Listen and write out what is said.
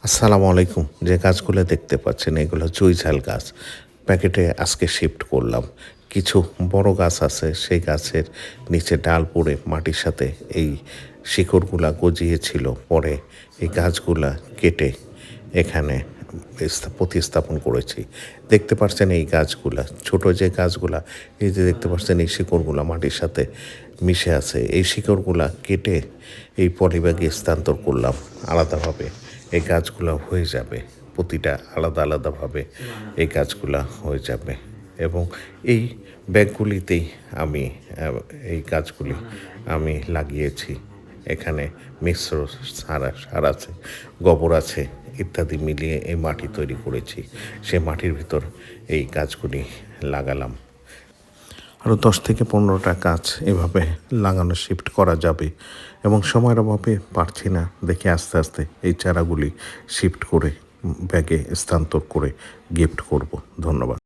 আসসালামু আলাইকুম। যে গাছগুলো দেখতে পাচ্ছেন এগুলো জুঁই-ঝাল গাছ। প্যাকেটে আজকে শিফট করলাম। কিছু বড় গাছ আছে সেই গাছের নিচে ডাল পড়ে মাটির সাথে এই শিকড়গুলা গজিয়েছিল। পরে এই গাছগুলা কেটে এখানে প্রতিস্থাপন করেছি। দেখতে পাচ্ছেন এই গাছগুলা, ছোট যে গাছগুলা এই যে দেখতে পাচ্ছেন এই শিকড়গুলা মাটির সাথে মিশে আছে। এই শিকড়গুলা কেটে এই পলিব্যাগে স্থানান্তর করলাম আলাদাভাবে। এই কাজগুলো হয়ে যাবে। প্রতিটা আলাদা আলাদাভাবে এই কাজগুলা হয়ে যাবে এবং এই ব্যাগগুলিতেই আমি এই গাছগুলি আমি লাগিয়েছি। এখানে মিশ্র সার আছে, গোবর আছে ইত্যাদি মিলিয়ে এই মাটি তৈরি করেছি। সে মাটির ভিতর এই গাছগুলি লাগালাম। আরও ১০ থেকে ১৫টা গাছ এভাবে লাগানো শিফট করা যাবে এবং সময়ের অভাবে পারছি না দেখে আস্তে আস্তে এই চারাগুলি শিফট করে ব্যাগে স্থানান্তর করে গিফট করব। ধন্যবাদ।